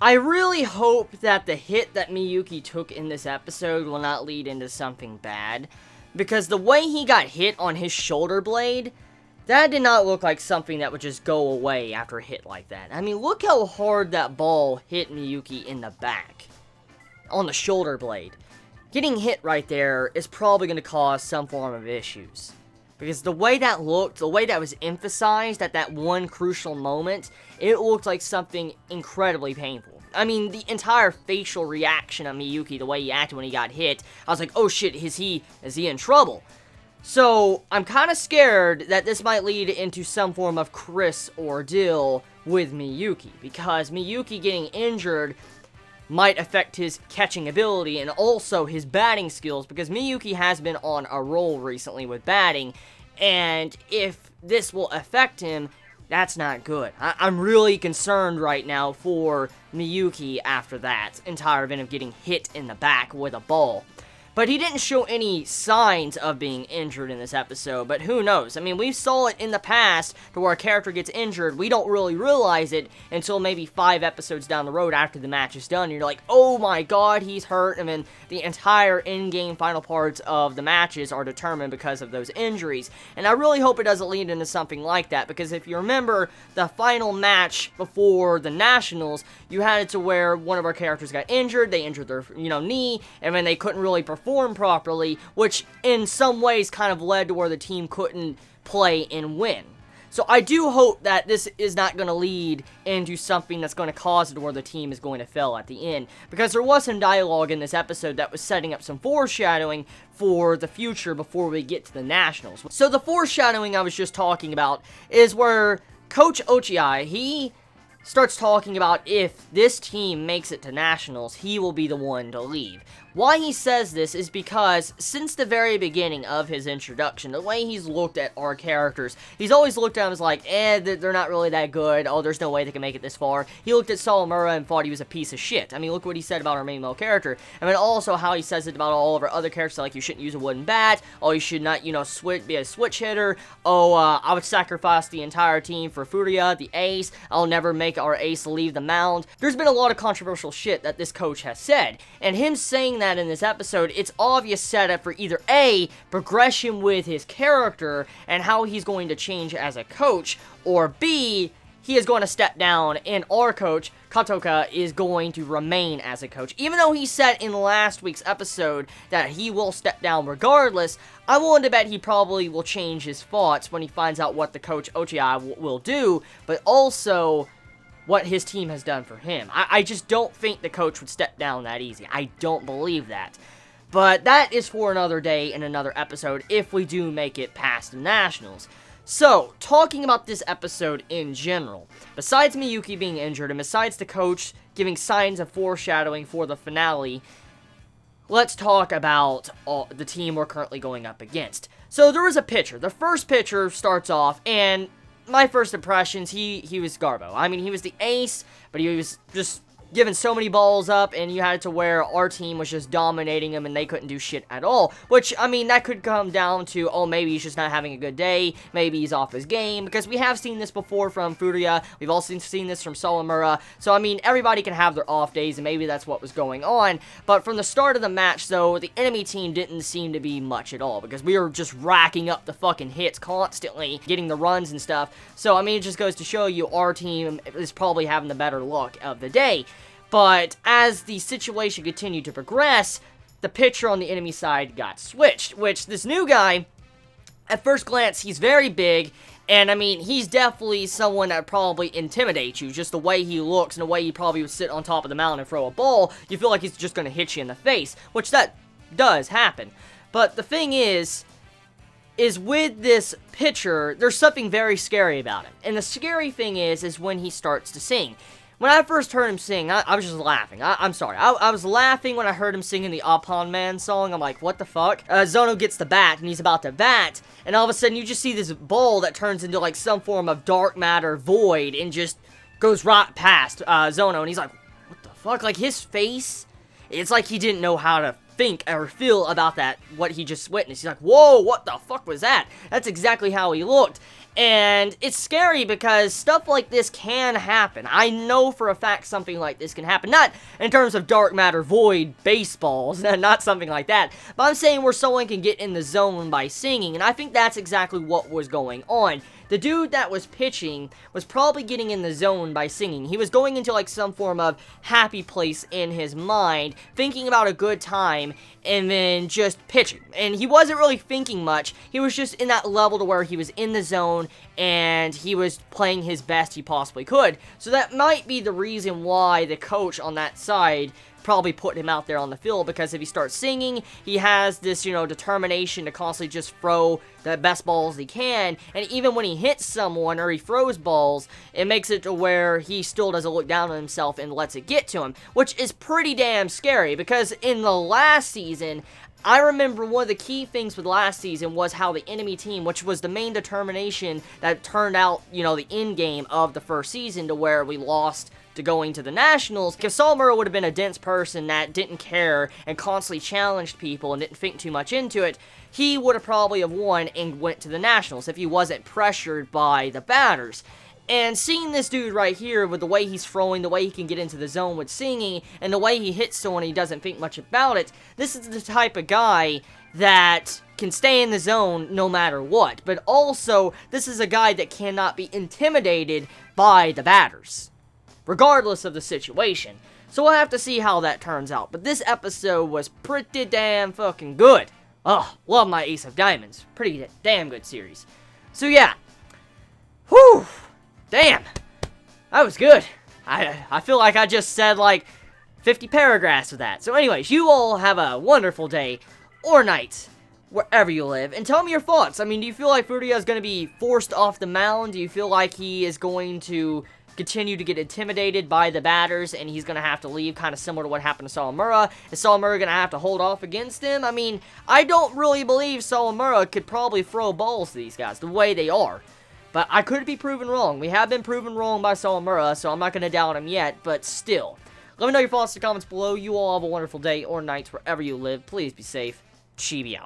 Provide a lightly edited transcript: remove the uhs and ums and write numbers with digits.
I really hope that the hit that Miyuki took in this episode will not lead into something bad, because the way he got hit on his shoulder blade, that did not look like something that would just go away after a hit like that. I mean, look how hard that ball hit Miyuki in the back, on the shoulder blade. Getting hit right there is probably going to cause some form of issues. Because the way that looked, the way that was emphasized at that one crucial moment, it looked like something incredibly painful. I mean, the entire facial reaction of Miyuki, the way he acted when he got hit, I was like, oh shit, is he in trouble? So, I'm kind of scared that this might lead into some form of Chris ordeal with Miyuki, because Miyuki getting injured might affect his catching ability and also his batting skills, because Miyuki has been on a roll recently with batting, and if this will affect him, that's not good. I'm really concerned right now for Miyuki after that entire event of getting hit in the back with a ball. But he didn't show any signs of being injured in this episode, but who knows? I mean, we saw it in the past to where a character gets injured, we don't really realize it until maybe 5 episodes down the road after the match is done, and you're like, oh my god, he's hurt, and then the entire in-game final parts of the matches are determined because of those injuries. And I really hope it doesn't lead into something like that, because if you remember the final match before the Nationals, you had it to where one of our characters got injured, they injured their, knee, and then they couldn't really perform properly, which in some ways kind of led to where the team couldn't play and win. So I do hope that this is not going to lead into something that's going to cause it where the team is going to fail at the end, because there was some dialogue in this episode that was setting up some foreshadowing for the future before we get to the Nationals. So the foreshadowing I was just talking about is where Coach Ochiai, he starts talking about if this team makes it to Nationals, he will be the one to leave. Why he says this is because since the very beginning of his introduction, the way he's looked at our characters, he's always looked at them as like, they're not really that good, oh, there's no way they can make it this far. He looked at Sawamura and thought he was a piece of shit. I mean, look what he said about our main male character. I mean, also how he says it about all of our other characters, like you shouldn't use a wooden bat, oh, you should not, be a switch hitter, oh, I would sacrifice the entire team for Furia, the ace, I'll never make our ace leave the mound. There's been a lot of controversial shit that this coach has said, and him saying that in this episode, it's obvious setup for either A, progression with his character and how he's going to change as a coach, or B, he is going to step down and our coach, Katoka, is going to remain as a coach. Even though he said in last week's episode that he will step down regardless, I'm willing to bet he probably will change his thoughts when he finds out what the coach Ochiai will do, but also what his team has done for him. I just don't think the coach would step down that easy. I don't believe that. But that is for another day in another episode if we do make it past the Nationals. So, talking about this episode in general, besides Miyuki being injured and besides the coach giving signs of foreshadowing for the finale, let's talk about the team we're currently going up against. So, there was a pitcher. The first pitcher starts off, and my first impressions, he was Garbo. I mean, he was the ace, but he was just giving so many balls up, and you had it to where our team was just dominating him, and they couldn't do shit at all. Which, I mean, that could come down to, oh, maybe he's just not having a good day, maybe he's off his game, because we have seen this before from Furia, we've also seen this from Sawamura, so, I mean, everybody can have their off days, and maybe that's what was going on, but from the start of the match, though, the enemy team didn't seem to be much at all, because we were just racking up the fucking hits constantly, getting the runs and stuff, so, I mean, it just goes to show you our team is probably having the better luck of the day. But as the situation continued to progress, the pitcher on the enemy side got switched, which this new guy, at first glance, he's very big, and I mean, he's definitely someone that probably intimidates you, just the way he looks and the way he probably would sit on top of the mound and throw a ball, you feel like he's just going to hit you in the face, which that does happen. But the thing is with this pitcher, there's something very scary about him, and the scary thing is when he starts to sing. When I first heard him sing, I was just laughing. I'm sorry. I was laughing when I heard him singing the Upon Man song. I'm like, what the fuck? Zono gets the bat, and he's about to bat, and all of a sudden you just see this ball that turns into like some form of dark matter void and just goes right past Zono, and he's like, what the fuck? Like, his face, it's like he didn't know how to think or feel about that, what he just witnessed. He's like, whoa, what the fuck was that? That's exactly how he looked. And it's scary because stuff like this can happen. I know for a fact something like this can happen. Not in terms of dark matter void baseballs, not something like that. But I'm saying where someone can get in the zone by singing, and I think that's exactly what was going on. The dude that was pitching was probably getting in the zone by singing. He was going into like some form of happy place in his mind, thinking about a good time, and then just pitching. And he wasn't really thinking much. He was just in that level to where he was in the zone, and he was playing his best he possibly could. So that might be the reason why the coach on that side probably put him out there on the field, because if he starts singing, he has this, determination to constantly just throw the best balls he can, and even when he hits someone or he throws balls, it makes it to where he still doesn't look down on himself and lets it get to him, which is pretty damn scary, because in the last season, I remember one of the key things with last season was how the enemy team, which was the main determination that turned out, the end game of the first season to where we lost to going to the Nationals. If Sawamura would have been a dense person that didn't care and constantly challenged people and didn't think too much into it, he would have probably have won and went to the Nationals if he wasn't pressured by the batters. And seeing this dude right here with the way he's throwing, the way he can get into the zone with singing, and the way he hits someone he doesn't think much about it, this is the type of guy that can stay in the zone no matter what. But also, this is a guy that cannot be intimidated by the batters, regardless of the situation. So we'll have to see how that turns out. But this episode was pretty damn fucking good. Oh, love my Ace of Diamonds. Pretty damn good series. So yeah. Whew. Damn. That was good. I feel like I just said like 50 paragraphs of that. So anyways, you all have a wonderful day or night wherever you live. And tell me your thoughts. I mean, do you feel like Furuya is going to be forced off the mound? Do you feel like he is going to continue to get intimidated by the batters and he's going to have to leave, kind of similar to what happened to Sawamura? Is Sawamura going to have to hold off against him? I mean, I don't really believe Sawamura could probably throw balls to these guys the way they are. But I could be proven wrong. We have been proven wrong by Sawamura, so I'm not going to doubt him yet, but still. Let me know your thoughts in the comments below. You all have a wonderful day or night wherever you live. Please be safe. Chibi out.